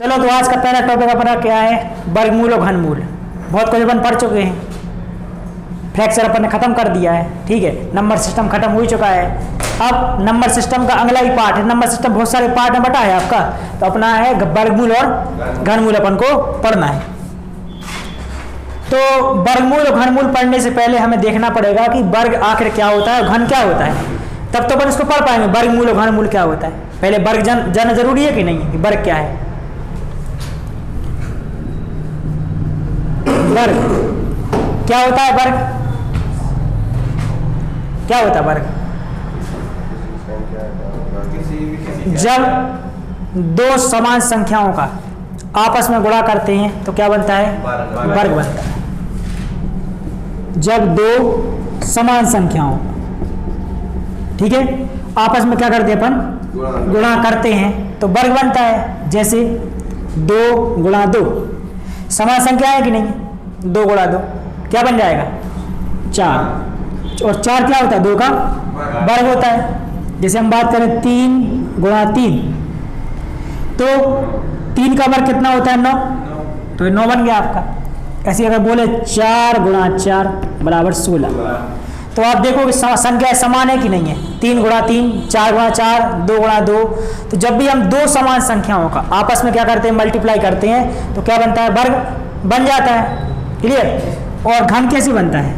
चलो तो आज का पहला टॉपिक अपना क्या है, वर्गमूल और घनमूल। बहुत कुछ अपन पढ़ चुके हैं, फ्रैक्चर अपन ने खत्म कर दिया है, ठीक है, नंबर सिस्टम खत्म हो चुका है। अब नंबर सिस्टम का अगला ही पार्ट है, नंबर सिस्टम बहुत सारे पार्ट में बटा है आपका, तो अपना है वर्गमूल और घनमूल अपन को पढ़ना है। तो वर्गमूल और घनमूल पढ़ने से पहले हमें देखना पड़ेगा कि वर्ग आखिर क्या होता है और घन क्या होता है, तब तो अपन इसको पढ़ पाएंगे वर्गमूल और घनमूल क्या होता है। पहले वर्ग जानना जरूरी है कि नहीं, कि वर्ग क्या है। वर्ग क्या होता है, वर्ग क्या होता है वर्ग? जब दो समान संख्याओं का आपस में गुणा करते हैं तो क्या बनता है, वर्ग बनता है। जब दो समान संख्याओं, ठीक है, आपस में क्या करते हैं अपन, गुणा करते हैं तो वर्ग बनता है। जैसे 2 गुणा 2 समान संख्या है कि नहीं, 2 गुणा 2 क्या बन जाएगा, 4, और 4 क्या होता है, 2 का वर्ग होता है। जैसे हम बात करें 3 गुणा 3, तो 3 का वर्ग कितना होता है, 9, तो 9 बन गया आपका। ऐसे अगर बोले 4 गुणा 4 बराबर 16, तो आप देखो कि संख्या समान है कि नहीं है, 3 गुणा 3, 4 गुणा 4, 2 गुणा 2। तो जब भी हम दो समान संख्याओं का आपस में क्या करते हैं, मल्टीप्लाई करते हैं, तो क्या बनता है, वर्ग बन जाता है। क्लियर। और घन कैसे बनता है,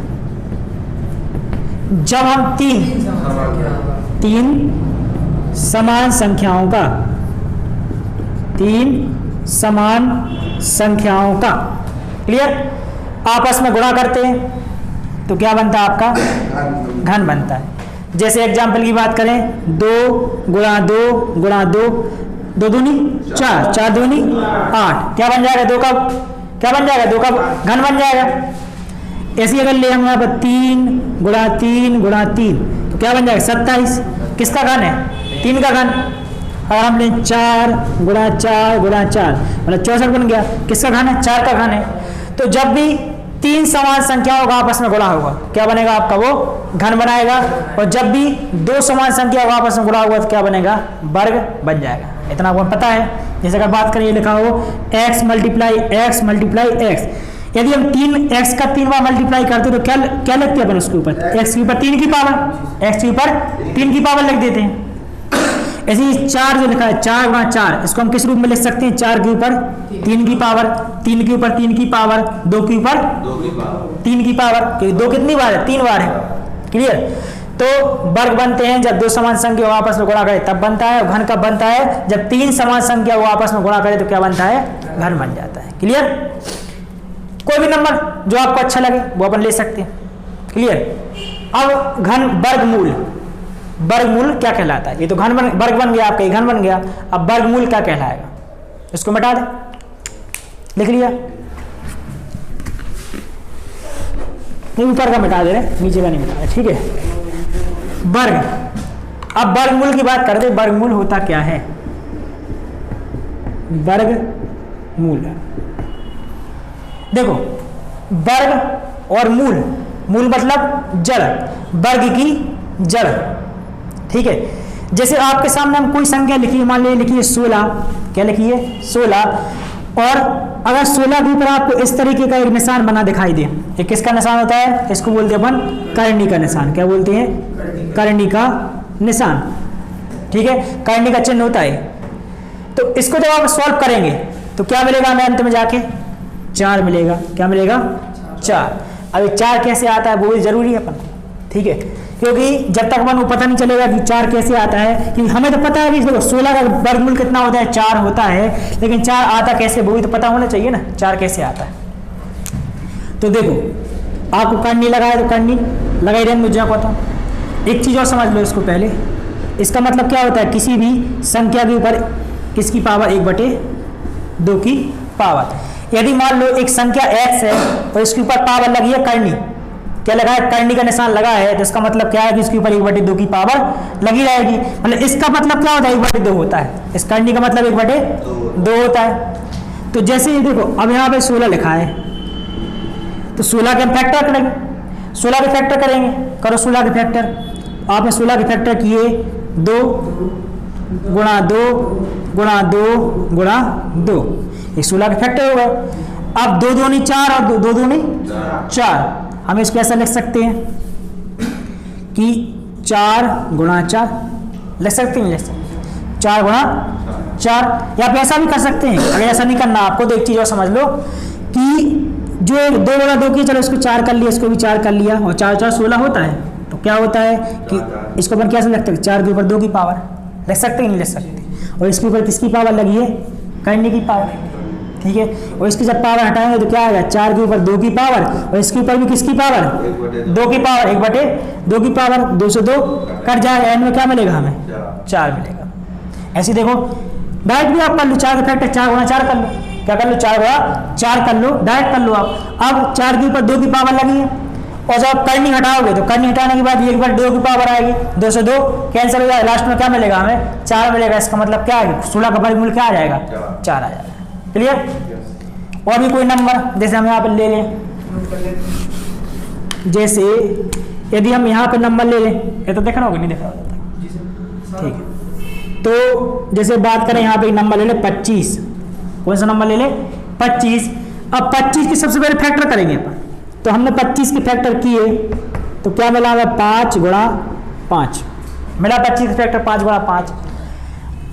जब हम तीन समान संख्याओं का, 3 समान संख्याओं का, क्लियर, आपस में गुणा करते हैं तो क्या बनता है आपका, घन बनता है। जैसे एग्जाम्पल की बात करें, 2 गुणा 2 गुणा 2, 2 दूनी 4, 4 दूनी 8, क्या बन जाएगा, 2 का क्या बन जाएगा, 2 का घन बन जाएगा। ऐसे अगर ले हम यहाँ पर 3 गुणा 3 गुणा 3, तो क्या बन जाएगा, 27, किसका घन है, 3 का घन। और हमने 4 गुणा 4 गुणा 4 मतलब 64 बन गया, किसका घन है, 4 का घन है। तो जब भी 3 समान संख्याओं का आपस में गुणा होगा क्या बनेगा आपका, वो घन बनाएगा। और जब भी 2 समान संख्याओं का आपस में गुणा होगा तो क्या बनेगा, वर्ग बन जाएगा। इतना आपको पता है। जैसे अगर बात करें, ये लिखा हो x multiply x multiply x, यदि हम 3x का 3 बार मल्टीप्लाई करते तो क्या लिखते हैं अपन उसके ऊपर, x के ऊपर 3 की पावर, x के ऊपर 3 की पावर लिख देते हैं। ऐसे ही 4 जो लिखा है, 4 गुणा 4, इसको हम किस रूप में लिख सकते हैं, 4 के ऊपर 3 की पावर, 3 के ऊपर 3 की पावर, 2 के ऊपर 3 की पावर, क्योंकि 2 कितनी बार है, 3 बार है। क्लियर। तो वर्ग बनते हैं जब 2 समान संख्या आपस में गुणा करे तब बनता है। घन कब बनता है, जब 3 समान संख्या वो आपस में गुणा करे तो क्या बनता है, घन बन जाता है। क्लियर। कोई भी नंबर जो आपको अच्छा लगे वो अपन ले सकते हैं। क्लियर। अब घन वर्गमूल, वर्गमूल क्या कहलाता है, ये तो घन वर्ग बन गया आपका, ये घन बन गया। अब वर्गमूल क्या कहलाएगा, इसको मिटा दे, लिख लिया, नहीं ऊपर का मिटा दे रहे, नीचे का नहीं मिटा रहे, ठीक है। वर्ग, अब वर्गमूल की बात करते, वर्गमूल होता क्या है, वर्गमूल देखो, वर्ग और मूल, मूल मतलब जड़, वर्ग की जड़, ठीक है। जैसे आपके सामने हम कोई संख्या लिखी है, मान लीजिए लिखिए 16, क्या लिखिए 16, और अगर 16 के ऊपर आपको इस तरीके का एक निशान बना दिखाई दे, ये किसका निशान होता है, इसको बोलते हैं अपन करनी का निशान। क्या बोलते हैं, करनी का निशान, ठीक है, करनी का चिन्ह होता है। तो इसको जब आप सॉल्व करेंगे तो क्या मिलेगा हमें अंत में जाके, 4 मिलेगा। क्या मिलेगा, 4। अभी 4 कैसे आता है वो भी जरूरी है अपन को, ठीक है, क्योंकि जब तक अपन को पता नहीं चलेगा कि 4 कैसे आता है, क्योंकि हमें तो पता है कि 16 का वर्गमूल कितना होता है, 4 होता है, लेकिन 4 आता कैसे वो भी तो पता होना चाहिए ना, 4 कैसे आता है। तो देखो, आपको करनी लगाए तो करनी लगाई रहें, मुझे पता। एक चीज और समझ लो इसको पहले, इसका मतलब क्या होता है, किसी भी संख्या के ऊपर किसकी पावर 1/2 की पावर। यदि मान लो एक संख्या x है और इसके ऊपर पावर लगी है करनी, क्या लगा है, करनी का निशान लगा है, तो इसका मतलब क्या है कि इसके ऊपर 1/2 की पावर लगी रहेगी। मतलब इसका मतलब क्या होता है, 1/2 होता है, इस करनी का मतलब 1/2 होता है। तो जैसे ये देखो, अब यहाँ पे 16 लिखा है, तो 16 के हम फैक्टर करेंगे, 16 के फैक्टर करेंगे, करो 16 के फैक्टर। आपने 16 के फैक्टर किए 2, गुणा 2 गुणा 2 गुणा 2, ये 16 के फैक्टर हो गए। अब 2 दूनी 4 और 2 दूनी 4, हम इसको ऐसा लिख सकते हैं कि 4 गुणा 4 लिख सकते हैं, 4 गुणा 4। या आप ऐसा भी कर सकते हैं, अगर ऐसा नहीं करना आपको तो एक चीज़ और समझ लो कि जो 2 गुणा 2 की, चलो इसको 4 कर लिया, इसको भी 4 कर लिया, और 4 4 16 होता है, तो क्या होता है कि इसको अपन कैसे लिखते हैं, 4 के ऊपर 2 की पावर लिख सकते हैं, नहीं लिख सकते। और इसके ऊपर किसकी पावर लगी है, करने की पावर, ठीक है। और इसकी जब पावर हटाएंगे तो क्या आएगा, 4 के ऊपर 2 की पावर, और इसके ऊपर भी किसकी पावर, 2 की पावर, 1/2 की पावर, 2 से 2 कट जाएगा, एन में क्या मिलेगा हमें, 4 मिलेगा। ऐसे देखो डायरेक्ट भी आप कर लो, 4 का फैक्टर 4 गुणा 4 कर लो, क्या कर लो, 4 गुणा 4 कर लो, डायरेक्ट कर लो आप। अब 4 के ऊपर 2 की पावर लगी है, और जब आप करनी हटाओगे तो करनी हटाने के बाद 1/2 की पावर आएगी, 2 से 2 कैंसिल हो जाएगा, लास्ट में क्या मिलेगा हमें, 4 मिलेगा। इसका मतलब क्या है, 16 का वर्गमूल क्या आ जाएगा, 4 आ जाएगा। क्लियर। और भी कोई नंबर जैसे हम यहाँ पर ले लें, जैसे यदि हम यहाँ पर नंबर ले लें, ये तो देखना होगा, नहीं देखा होगा, ठीक है। तो जैसे बात करें यहाँ पे नंबर ले ले 25, कौन सा नंबर ले ले, 25। अब 25 की सबसे पहले फैक्टर करेंगे अपन, तो हमने 25 के फैक्टर किए तो क्या मिला हमें, 5 गुणा 5 मिला, 25 के फैक्टर 5 गुणा 5।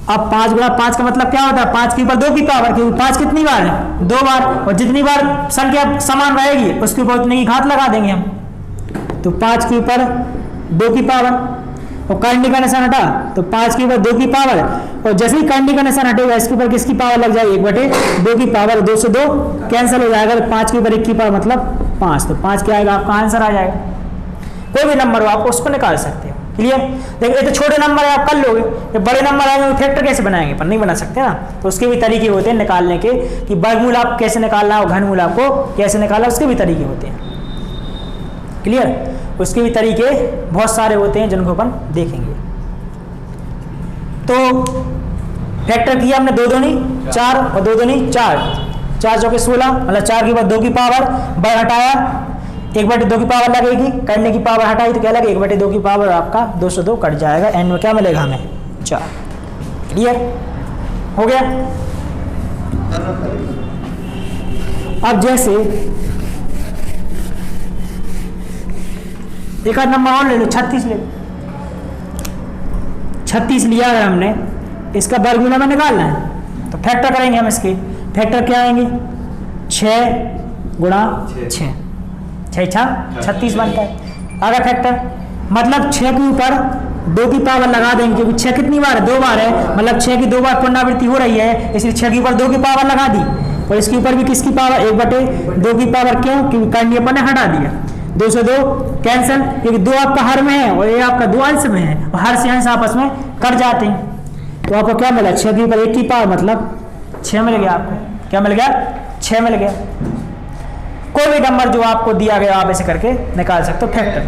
अब 5 गुणा 5 का मतलब क्या होता है, 5 के ऊपर 2 की पावर, क्योंकि 5 कितनी बार है, 2 बार, और जितनी बार संख्या समान रहेगी उसके ऊपर उतनी ही घात लगा देंगे हम। तो 5 के ऊपर 2 की पावर, और करंडी का निशान हटा तो 5 के ऊपर 2 की पावर, और जैसे ही करंडी का निशान हटेगा इसके ऊपर किसकी पावर लग जाएगी, 1/2 की पावर, 2 से 2 कैंसिल हो जाएगा, तो 5 के ऊपर 1 की पावर मतलब 5, तो 5 क्या आएगा आपका आंसर आ जाएगा। कोई भी नंबर हो आप उसको निकाल सकते हो। क्लियर। देखिए ये तो छोटे नंबर है, आप कर लोगे, ये बड़े नंबर आएंगे फैक्टर कैसे बनाएंगे, पर नहीं बना सकते ना, तो उसके भी तरीके होते हैं निकालने के, कि वर्गमूल आप कैसे निकालना है और घनमूल आपको कैसे निकालना है, उसके भी तरीके होते हैं। क्लियर। उसके भी तरीके बहुत सारे होते हैं जिनको अपन देखेंगे। तो फैक्टर किया हमने, 2 दूनी 4 और 2 दूनी 4, 4 चौके 16, मतलब 4 के बाद 2 की पावर, बर हटाया 1/2 की पावर लगेगी, करने की पावर हटाई तो क्या लगेगी, 1/2 की पावर, आपका 2 से 2 कट जाएगा, एंड में क्या मिलेगा हमें, 4। क्लियर हो गया। अब जैसे एक आध नंबर और ले लो, 36 ले लो, 36 लिया है हमने, इसका वर्गमूल हमें निकालना है, तो फैक्टर करेंगे हम इसके। फैक्टर क्या आएंगे, 6 गुणा 6, 6 36 बनता है। अगर फैक्टर मतलब 6 के ऊपर 2 की पावर लगा देंगे, क्योंकि 6 कितनी बार है, 2 बार है, मतलब 6 की 2 बार पुनरावृत्ति हो रही है, इसलिए 6 के ऊपर 2 की पावर लगा दी, और इसके ऊपर भी किसकी पावर, 1/2 की पावर, क्यों, क्योंकि करनी अपन ने हटा दिया, 2 से 2 कैंसिल, क्योंकि 2 आपका हर में है और ये आपका 2 अंश में है, और हर से अंश आपस में कट जाते हैं। तो आपको क्या मिला, 6 के ऊपर 1 की पावर मतलब 6 मिल गया आपको, क्या मिल गया, 6 मिल गया। कोई भी नंबर जो आपको दिया गया आप ऐसे करके निकाल सकते हो फैक्टर।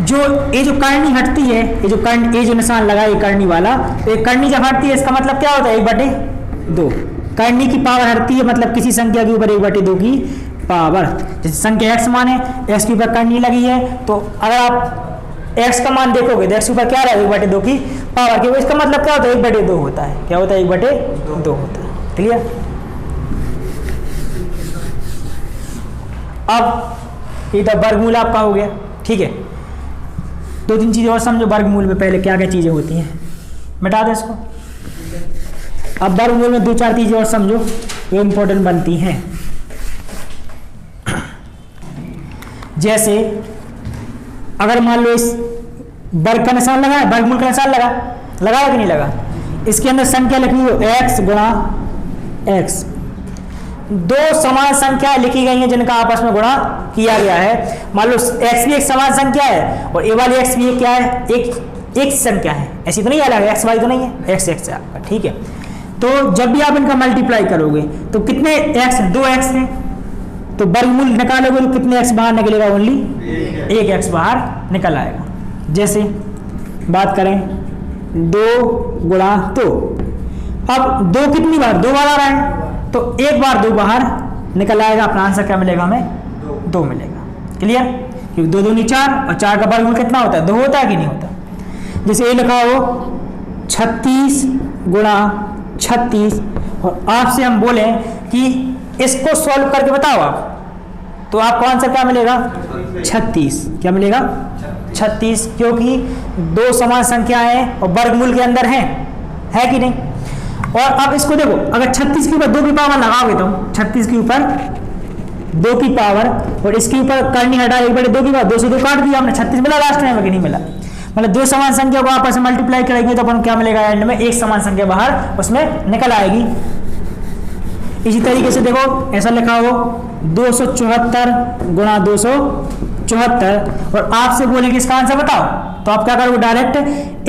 जो ये जो करनी हटती है, ये जो निशान लगा ये करनी वाला, तो ये करनी जब हटती है इसका मतलब क्या होता है, 1/2। करनी की पावर हटती है मतलब किसी संख्या के ऊपर 1/2 की पावर, जैसे संख्या x मान है, x के ऊपर करनी लगी है, तो अगर आप x का मान देखोगे तो x के ऊपर क्या रहेगा, 1/2 की पावर, क्योंकि इसका मतलब क्या होता है, 1/2 होता है, क्या होता है, 1/2 होता है। क्लियर। अब ये तो वर्गमूल आपका हो गया, ठीक है। 2-3 चीजें और समझो वर्गमूल में, पहले क्या क्या चीजें होती हैं, मिटा दे इसको। अब वर्गमूल में 2-4 चीजें और समझो जो इंपॉर्टेंट बनती हैं। जैसे अगर मान लो इस वर्ग का निशान लगा है, वर्गमूल का निशान लगा कि नहीं लगा, इसके अंदर संख्या लिखी हो x गुणा x, 2 समान संख्या लिखी गई हैं जिनका आपस में गुणा किया गया है। मान लो x भी एक समान संख्या है और ये वाली x भी एक क्या है, एक संख्या है, ऐसी तो नहीं अलग है, x y तो नहीं है, x है आपका, ठीक है। तो जब भी आप इनका मल्टीप्लाई करोगे तो कितने x, 2x है, तो वर्गमूल निकालोगे तो कितने x बाहर निकलेगा, ओनली 1 x बाहर निकल आएगा। जैसे बात करें 2 गुणा 2, अब 2 कितनी बार, 2 बार आ रहा है, तो 1 बार 2 बाहर निकल आएगा, अपना आंसर क्या मिलेगा हमें, 2 मिलेगा। क्लियर। क्योंकि 2 दूनी 4 और 4 का वर्गमूल कितना होता है? 2 होता है कि नहीं होता? जैसे ये लिखा हो 36 गुणा 36 और आपसे हम बोले कि इसको सॉल्व करके बताओ आप, तो आपको आंसर क्या मिलेगा? 36। क्या मिलेगा? 36, क्योंकि 2 समान संख्याएं हैं और वर्गमूल के अंदर हैं, है कि नहीं? और अब इसको देखो, अगर 36 के ऊपर 2 की पावर लगाओगे तुम, 36 के ऊपर 2 की पावर और इसके ऊपर करनी हटा 1/2 की पावर, 2 से 2 काट दिया हमने, 36 मिला लास्ट में कि नहीं मिला? मतलब 2 समान संख्या को आपस में मल्टीप्लाई करेंगे तो अपन क्या मिलेगा? एंड में एक समान संख्या बाहर उसमें निकल आएगी। इसी तरीके से देखो ऐसा लिखा हो 274 गुणा 274 और आपसे बोलेंगे इसका आंसर बताओ, तो आप क्या करोगे? डायरेक्ट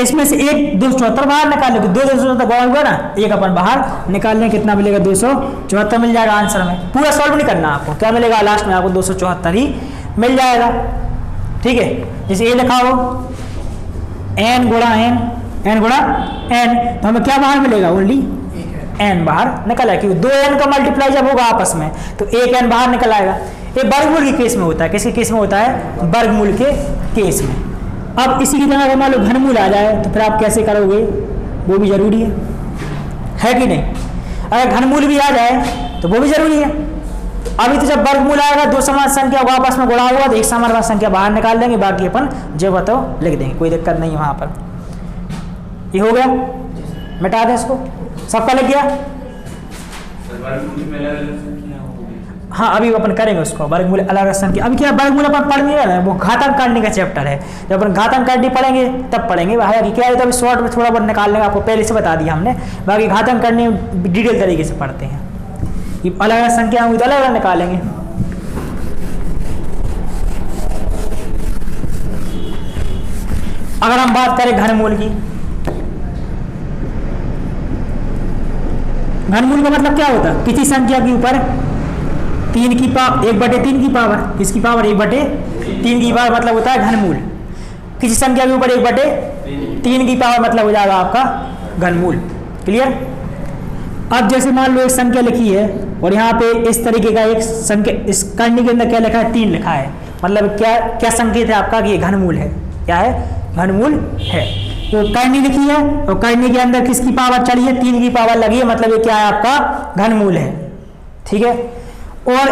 इसमें से एक 274 बाहर निकाल लोगे, 274 गुणा हुआ ना, एक अपन बाहर निकाल लें, कितना मिलेगा? 274 मिल जाएगा आंसर में। पूरा सॉल्व नहीं करना आपको, क्या मिलेगा लास्ट में? आपको 274 ही मिल जाएगा। ठीक है, जैसे ये लिखा हो n गुणा n, तो हमें क्या बाहर मिलेगा? ओनली n बाहर निकल आएगा, क्योंकि 2n का मल्टीप्लाई जब होगा आपस में तो 1n बाहर निकल आएगा। ये वर्गमूल के केस में होता है। किसके केस में होता है? वर्गमूल के केस में। अब इसी की तरह अगर मान लो घनमूल आ जाए तो फिर आप कैसे करोगे? वो भी जरूरी है कि नहीं? अगर घनमूल भी आ जाए तो वो भी जरूरी है। अभी तो जब वर्गमूल आएगा 2 समान संख्या को आपस में गुणा हुआ तो एक समान संख्या बाहर निकाल देंगे, बाकी अपन जो तो लिख देंगे, कोई दिक्कत नहीं वहां पर। ये हो गया, मिटा दें इसको, सबका लिख गया। हाँ, अभी अपन करेंगे उसको वर्गमूल अलग संख्या। अभी क्या वर्गमूल अपन पढ़ नहीं रहे हैं, वो घातांक काटने का चैप्टर है। जब अपन घातांक काटनी पढ़ेंगे तब पढ़ेंगे। हालांकि क्या है, तो अभी शॉर्ट में थोड़ा बहुत निकाल लेंगे, आपको पहले से बता दिया हमने। बाकी घातांक करने डिटेल तरीके से पढ़ते हैं। ये अलग अलग संख्या होंगी तो अलग अलग निकालेंगे। अगर हम बात करें घनमूल की, घनमूल का मतलब क्या होता है? किसी संख्या के ऊपर 3 की पावर 1/3 की पावर, किसकी पावर? 1/3 की पावर मतलब होता है घनमूल। किसी संख्या के ऊपर 1/3 की पावर मतलब हो जाएगा आपका घनमूल। क्लियर? अब जैसे मान लो एक संख्या लिखी है और यहाँ पे इस तरीके का एक संख्या, इस करनी के अंदर क्या लिखा है? 3 लिखा है। मतलब क्या क्या संकेत है आपका कि ये घनमूल है? क्या है? घनमूल है। तो करनी लिखी है और करनी के अंदर किसकी पावर चली है? 3 की पावर लगी है, मतलब ये क्या है? आपका घनमूल है। ठीक है, और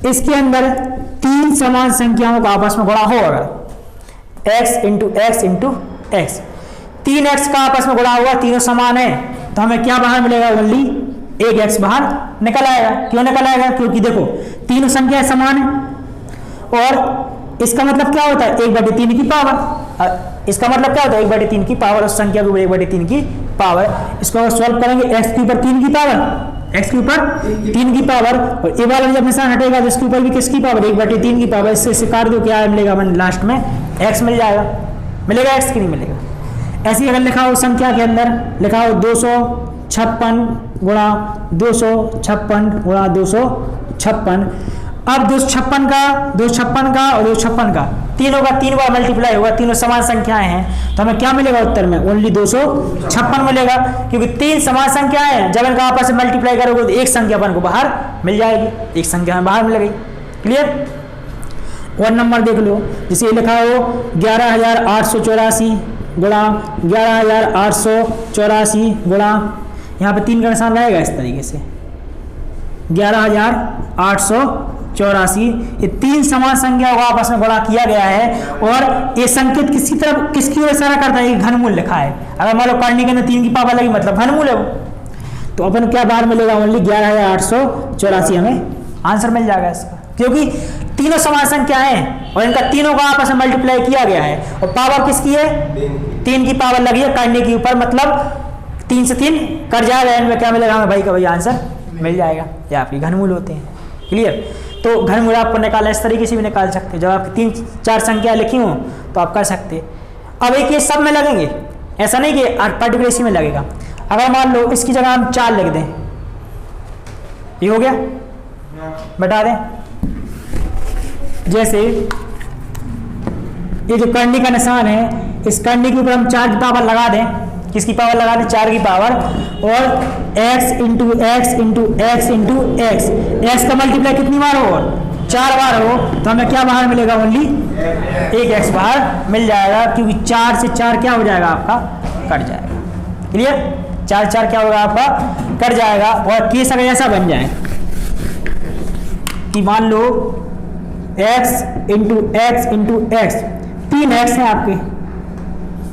इसके अंदर 3 समान संख्याओं का आपस में गुणा हो, अगर x into x into x, 3x का आपस में गुणा हुआ, तीनों समान है, तो हमें क्या बाहर मिलेगा? ओनली 1x बाहर निकल आएगा। क्यों निकल आएगा? क्योंकि देखो तीनों संख्याएं समान है और इसका मतलब क्या होता है? 1/3 की पावर। इसका मतलब क्या होता है? 1/3 की पावर, उस संख्या के ऊपर 1/3 की पावर। इसको सॉल्व करेंगे, x के ऊपर 3 की पावर, x के ऊपर 3 की पावर, और ये वाला जब निशान हटेगा तो इसके ऊपर भी किसकी पावर? 1/3 की पावर। इससे काट दो, क्या मिलेगा? मन लास्ट में x मिल जाएगा। मिलेगा x की नहीं मिलेगा? ऐसे अगर लिखा हो संख्या के अंदर लिखा हो 256 गुणा 256 गुणा 256, अब 256 का और 256 का तीनों का 3 बार मल्टीप्लाई होगा, तीनों समान संख्याएं हैं, तो हमें क्या मिलेगा उत्तर में? ओनली 256 मिलेगा, क्योंकि 3 समान संख्याएं हैं। जब इनका आपस में मल्टीप्लाई करोगे तो एक संख्या अपन को बाहर मिल जाएगी, एक संख्या में बाहर मिल गई। क्लियर? और नंबर देख लो, जैसे ये लिखा हो 11,884 गुणा 11,884 गुणा, यहाँ पे 3 का निशान रहेगा इस तरीके से, 11,884। ये 3 समान संख्याओं को आपस में गुणा किया गया है और ये संकेत किसकी तरफ, किसकी ओर इशारा करता है? ये घनमूल लिखा है। अगर मान लो करने के अंदर 3 की पावर लगी मतलब घनमूल है वो, तो अपन क्या बाहर मिलेगा? ओनली 11,884 हमें आंसर मिल जाएगा इसका, क्योंकि तीनों समान संख्या हैं और इनका तीनों का आपस में मल्टीप्लाई किया गया है और पावर किसकी है? 3 की पावर लगी है करने के ऊपर, मतलब 3 से 3 कर जाएगा, इनमें क्या मिलेगा हमें? भाई का भाई आंसर मिल जाएगा। ये आपके घनमूल होते हैं। क्लियर? तो घनमूल आपको निकालना इस तरीके से भी निकाल सकते हैं। जब आपकी 3-4 संख्या लिखी हो तो आप कर सकते हैं। अब एक ये सब में लगेंगे, ऐसा नहीं कि पर्टिकुलर इसी में लगेगा। अगर मान लो इसकी जगह हम 4 लिख दें, ये हो गया? बता दें, जैसे ये जो करनी का निशान है, इस करनी के ऊपर हम 4 की पावर लगा दें। किसकी पावर लगा दें? 4 की पावर, और x into x into x into x, x का मल्टीप्लाई कितनी बार होगा? 4 बार हो तो हमें क्या बाहर मिलेगा? ओनली एक x बाहर मिल जाएगा, क्योंकि 4 से 4 क्या हो जाएगा आपका? कट जाएगा। क्लियर? 4 4 क्या होगा आपका? कट जाएगा। और केस अगर ऐसा बन जाए कि मान लो x इंटू x 3x है आपके,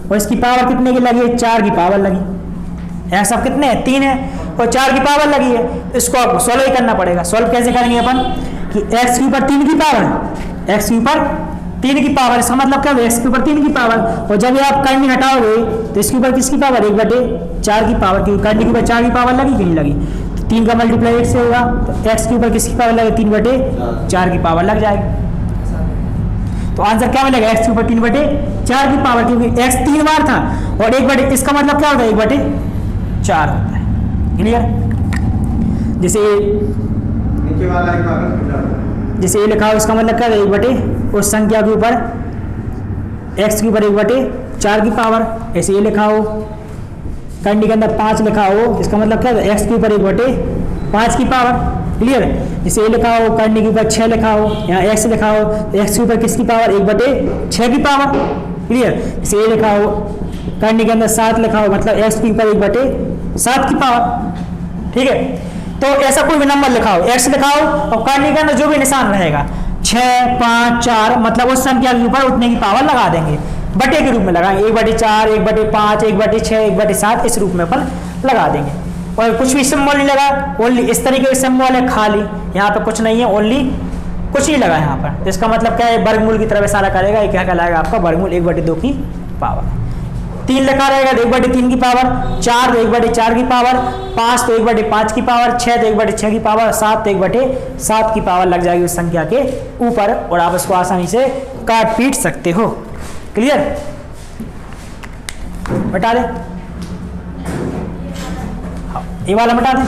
और इसकी पावर कितने की लगी है? 4 की पावर लगी। x अब कितने हैं? 3 है, और 4 की पावर लगी है। इसको आपको सॉल्व ही करना पड़ेगा। सॉल्व कैसे करेंगे अपन? कि x के ऊपर 3 की पावर, x के ऊपर 3 की पावर, इसका मतलब क्या? x के ऊपर 3 की पावर, और जब ये आप करनी हटाओगे तो इसके ऊपर किसकी पावर? 1/4 की पावर, क्योंकि करनी के ऊपर 4 की पावर लगी कि नहीं लगी? तो 3 का मल्टीप्लाई 1 से होगा, तो x के ऊपर किसकी पावर लगेगी? 3/4 की पावर लग जाएगी। तो आंसर क्या मिलेगा? x के ऊपर 3/4 की पावर, क्योंकि x 3 बार था, और 1/, इसका मतलब क्या होता है? 1/4 होता है। क्लियर? जैसे ये लिखा हो, इसका मतलब क्या है? 1/, उस संख्या के ऊपर x के ऊपर 1/4 की पावर। ऐसे ये लिखा हो, करनी के अंदर 5 लिखा हो, इसका मतलब क्या है? x के ऊपर 1/5 की पावर। क्लियर? जैसे ये लिखा हो, करनी के ऊपर 6 लिखा हो, यहाँ x लिखा हो, तो x के ऊपर किसकी पावर? 1/6 की पावर। क्लियर? जैसे ये लिखा हो, करनी के अंदर 7 लिखा हो, मतलब x के ऊपर 1/7 की पावर। ठीक है? तो ऐसा कोई भी नंबर लिखा हो, x लिखा हो, और करनी के अंदर जो भी निशान रहेगा 6 5 4, मतलब उस संख्या के ऊपर उतने की पावर लगा देंगे, बटे के रूप में लगाएंगे। 1/4 1/5 1/6 1/7 इस रूप में अपन लगा देंगे। और कुछ भी सिंबल नहीं लगा, ओनली इस तरीके के सिंबल है, खाली यहाँ पे कुछ नहीं है, ओनली कुछ नहीं लगा यहाँ पर। तो इसका मतलब क्या है? वर्गमूल की तरफ इशारा करेगा। ये क्या कहलाएगा आपका? वर्गमूल 1/2 की पावर। 3 लिखा रहेगा तो 1/3 की पावर, 4 तो 1/4 की पावर, 5 तो 1/5 की पावर, 6 तो 1/6 की पावर, 7 तो 1/7 की पावर लग जाएगी उस संख्या के ऊपर, और आप इसको आसानी से काट पीट सकते हो। क्लियर? मिटा दे, हाँ, ये वाला मिटा दे,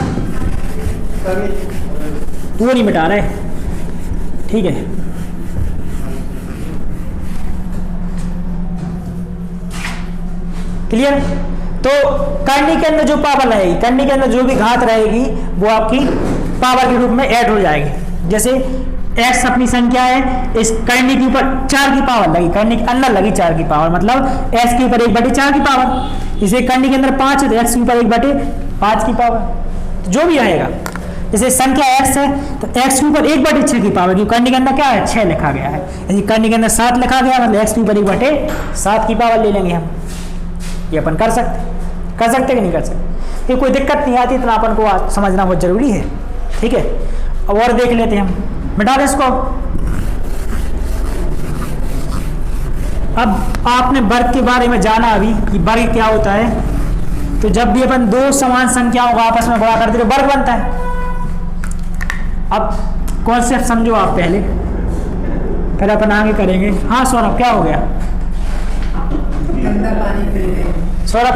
वो नहीं मिटा रहे। ठीक है? क्लियर? तो करनी के अंदर जो पावर रहेगी, करनी के अंदर जो भी घात रहेगी, वो आपकी पावर के रूप में ऐड हो जाएगी। जैसे x अपनी संख्या है, इस करनी के ऊपर 4 की पावर लगी, करनी के अंदर लगी 4 की पावर, मतलब x के ऊपर 1/4 की पावर। इसे करनी के अंदर 5 है तो x के ऊपर 1/5 की पावर, तो जो भी रहेगा। जैसे संख्या x है तो x के ऊपर 1/6 की पावर, क्योंकि करनी के अंदर क्या है? 6 लिखा गया है। यदि करनी के अंदर 7 लिखा गया, मतलब x के ऊपर 1/7 की पावर ले लेंगे हम। ये अपन कर सकते कि नहीं कर सकते? ये कोई दिक्कत नहीं आती, इतना अपन को समझना बहुत जरूरी है। ठीक है? अब और देख लेते हैं हम, मिटा दे इसको। अब आपने वर्ग के बारे में जाना अभी कि वर्ग क्या होता है। तो जब भी अपन दो समान संख्याओं को आपस में गुणा करते तो वर्ग बनता है। अब कॉन्सेप्ट समझो आप पहले अपन आगे करेंगे। हाँ सौरभ, क्या हो गया? सौरभ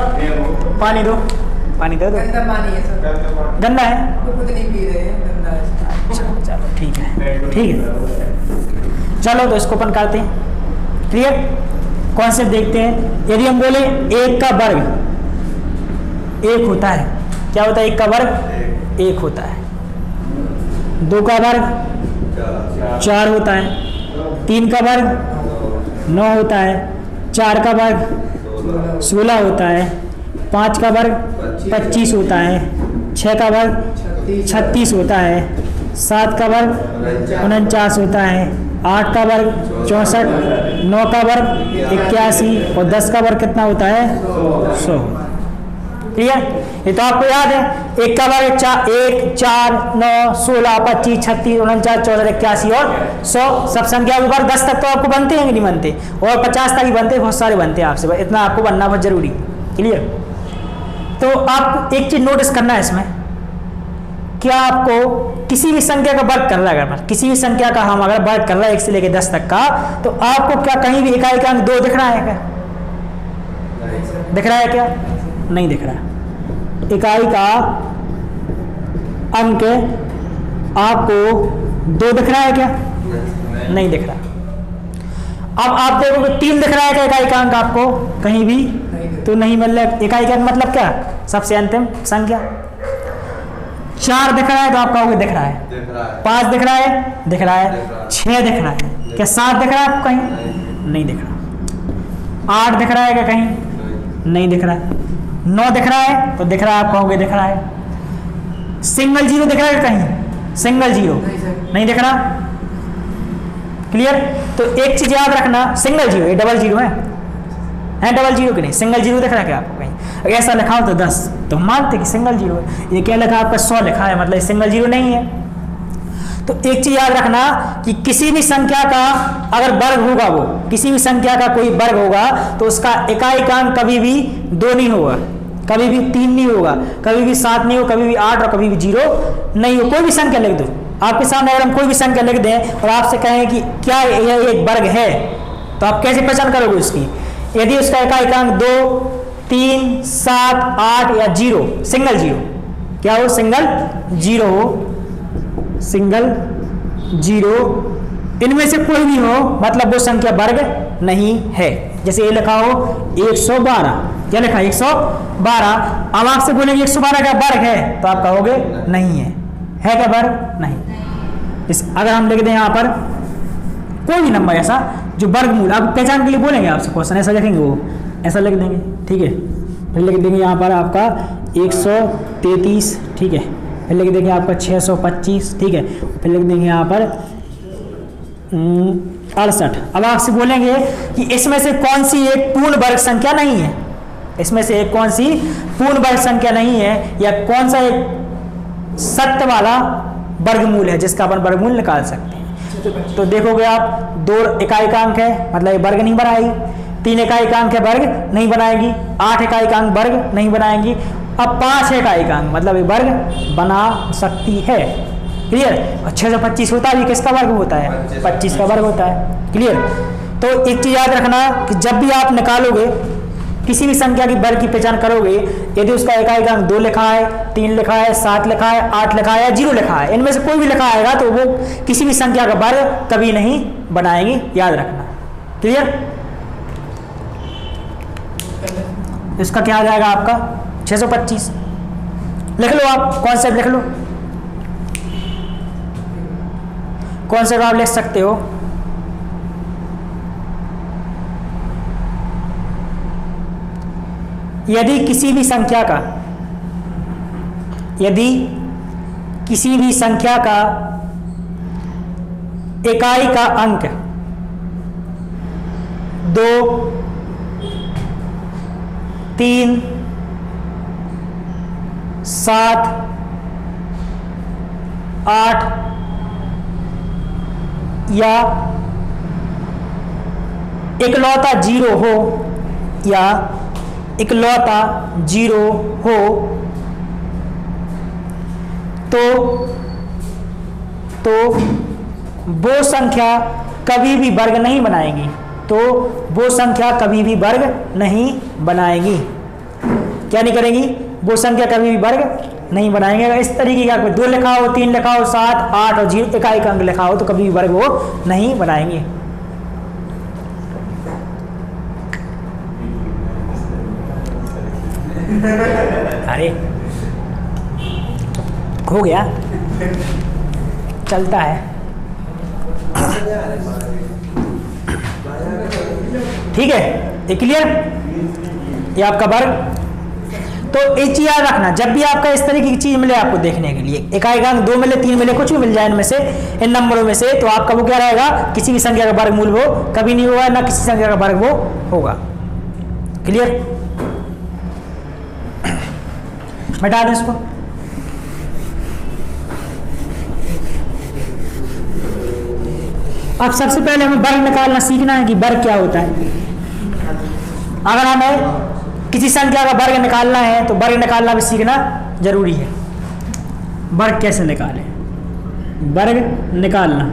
पानी दो, पानी दे दो। गंदा पानी है सर। गंदा है? तो खुद नहीं पी रहे हैं, गंदा है। चलो ठीक है। चलो तो इसको अपन करते हैं। क्लियर? कॉन्सेप्ट देखते हैं। यदि हम बोले 1 का वर्ग 1 होता है, क्या होता है? 1 का वर्ग 1 होता है। 2 का वर्ग 4 होता है। 3 का वर्ग 9 होता है। 4 का वर्ग 16 होता है। 5 का वर्ग 25 होता है। 6 का वर्ग 36 होता है। 7 का वर्ग 49 होता है। 8 का वर्ग 64, 9 का वर्ग 81 और 10 का वर्ग कितना होता है? 100। क्लियर? ये तो आपको याद है। 1 का वर्ग 1, 4, 9, 16, 25, 36, 49, 64, 81 और 100। सब संख्या के वर्ग 10 तक तो आपको बनते हैं कि नहीं बनते? और 50 तक ही बनते हैं, बहुत सारे बनते हैं आपसे। इतना आपको बनना बहुत जरूरी। क्लियर? तो आप एक चीज नोटिस करना है इसमें, क्या आपको किसी भी संख्या का वर्ग कर रहा है, अगर किसी भी संख्या का हम अगर वर्ग कर रहे हैं 1 से लेकर 10 तक का, तो आपको क्या कहीं भी इकाई का अंक 2 दिख रहा है क्या? दिख रहा है क्या? नहीं दिख रहा। इकाई का अंक आपको 2 दिख रहा है क्या? नहीं दिख रहा। अब आप देखोगे 3 दिख रहा है क्या इकाई का अंक आपको कहीं भी? तो नहीं मिल रहा। इकाई का अंक मतलब क्या? सबसे अंतिम संख्या। 4 दिख रहा है तो आप कहोगे दिख रहा है, दिख रहा है, 5 दिख रहा है, दिख रहा है, दिख रहा है, 6 दिख रहा है, क्या 7 दिख रहा है आपको कहीं? नहीं दिख रहा। 8 दिख रहा है क्या कहीं? नहीं दिख रहा है। 9 दिख रहा है तो दिख रहा है, आप कहोगे दिख रहा है। सिंगल जीरो दिख रहा है कहीं? सिंगल जीरो नहीं सर। नहीं दिख रहा। क्लियर? तो एक चीज याद रखना, सिंगल जीरो, ये डबल जीरो है डबल जीरो की नहीं, सिंगल जीरो दिख रहा है क्या आपको कहीं? अगर ऐसा लिखा हो तो 10 तो हम मानते कि सिंगल जीरो है। ये क्या लिखा है आपका? 100 लिखा है, मतलब ये सिंगल जीरो नहीं है। तो एक चीज याद रखना कि किसी भी संख्या का अगर वर्ग होगा, वो किसी भी संख्या का कोई वर्ग होगा तो उसका इकाइकांक कभी भी 2 नहीं होगा, कभी भी 3 नहीं होगा, कभी भी 7 नहीं होगा, कभी भी 8 और कभी भी 0 नहीं हो। कोई भी संख्या लिख दो आपके सामने, अगर हम कोई भी संख्या लिख दें और आपसे कहें कि क्या यह एक वर्ग है, तो आप कैसे पहचान करोगे उसकी? यदि उसका इकाइकांक 2, 3, 7, 8 या 0, सिंगल जीरो, क्या हो? सिंगल जीरो हो, सिंगल जीरो, इनमें से कोई भी हो, मतलब वो संख्या वर्ग नहीं है। जैसे ये लिखा हो 112, क्या लिखा है? 112। अब आपसे बोलेंगे 112 का वर्ग है, तो आप कहोगे नहीं है क्या वर्ग? नहीं। अगर हम लिख दें यहाँ पर कोई भी नंबर ऐसा जो वर्गमूल, आप पहचान के लिए बोलेंगे आपसे क्वेश्चन, ऐसा लिखेंगे, वो ऐसा लिख देंगे, ठीक है। फिर लिख देंगे यहाँ पर आपका 133, ठीक है। फिर लिख देंगे आपका 625, ठीक है। फिर लिख देंगे यहाँ पर 68। अब आपसे बोलेंगे कि इसमें से कौन सी एक पूर्ण वर्ग संख्या नहीं है, इसमें से एक कौन सी पूर्ण वर्ग संख्या नहीं है, या कौन सा एक सत्य वाला वर्गमूल है जिसका अपन वर्गमूल निकाल सकते हैं। तो देखोगे आप 2 इकाइकांक है, मतलब ये वर्ग नहीं बनाएगी। 3 इकाइकांक है, वर्ग नहीं बनाएगी। 8 इकाइकांक वर्ग नहीं बनाएगी। अब 5 इकाइकांक, मतलब ये वर्ग बना सकती है। क्लियर? और 625 होता है, किसका वर्ग होता है? 25 का वर्ग होता है। क्लियर? तो एक चीज याद रखना कि जब भी आप निकालोगे किसी भी संख्या की वर्ग की पहचान करोगे, यदि उसका इकाइकांक 2 लिखा है, 3 लिखा है, 7 लिखा है, 8 लिखा है या 0 लिखा है, इनमें से कोई भी लिखा आएगा तो वो किसी भी संख्या का वर्ग कभी नहीं बनाएंगे, याद रखना। क्लियर? इसका क्या आ जाएगा आपका? 625 लिख लो, आप कॉन्सेप्ट लिख लो, कॉन्सेप्ट आप लिख सकते हो। यदि किसी भी संख्या का इकाई का अंक 2, 3, 7, 8 या इकलौता 0 हो, या इकलौता 0 हो, तो वो संख्या कभी भी वर्ग नहीं बनाएगी, तो वो संख्या कभी भी वर्ग नहीं बनाएगी। क्या नहीं करेंगी? वो संख्या कभी भी वर्ग नहीं बनाएंगे। अगर इस तरीके का कोई 2 लिखा हो, 3 लिखा हो, 7, 8 और 0 इकाई अंक लिखा हो, तो कभी भी वर्ग वो नहीं बनाएंगे। अरे हो गया, चलता है, ठीक है। ये क्लियर? ये आपका वर्ग। तो एक चीज याद रखना, जब भी आपका इस तरीके की चीज मिले आपको देखने के लिए, इकाइकांक 2 मिले, 3 मिले, कुछ भी मिल जाए इनमें से, इन नंबरों में से, तो आपका वो क्या रहेगा? किसी भी संख्या का वर्गमूल वो कभी नहीं होगा, ना किसी संख्या का वर्ग वो होगा। क्लियर? मिटा दें इसको। अब सबसे पहले हमें वर्ग निकालना सीखना है कि वर्ग क्या होता है। अगर हमें किसी संख्या का वर्ग निकालना है तो वर्ग निकालना भी सीखना जरूरी है। वर्ग कैसे निकालें? वर्ग निकालना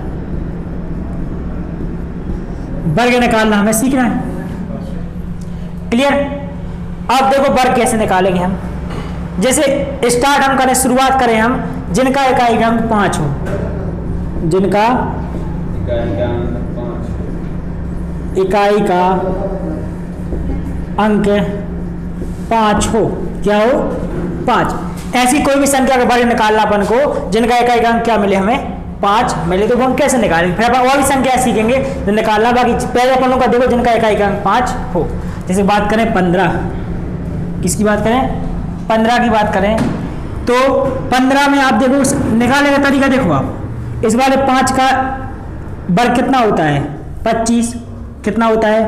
हमें सीखना है। क्लियर? अब देखो वर्ग कैसे निकालेंगे हम। जैसे स्टार्ट हम करें, शुरुआत करें हम, जिनका इकाइकांक 5 हो, जिनका इकाई का अंक 5 हो, क्या हो 5। ऐसी कोई भी संख्या का वर्ग निकालना अपन को जिनका इकाई अंक क्या मिले हमें 5 मिले, तो वो हम कैसे निकालेंगे। फिर अपन और भी संख्या सीखेंगे जो निकालना, बाकी पहले अपन का देखो जिनका इकाई अंक 5 हो। जैसे बात करें 15, किसकी बात करें 15 की बात करें तो 15 में आप देखो निकालने का तरीका देखो आप। इस वाले 5 का वर्ग कितना होता है 25, कितना होता है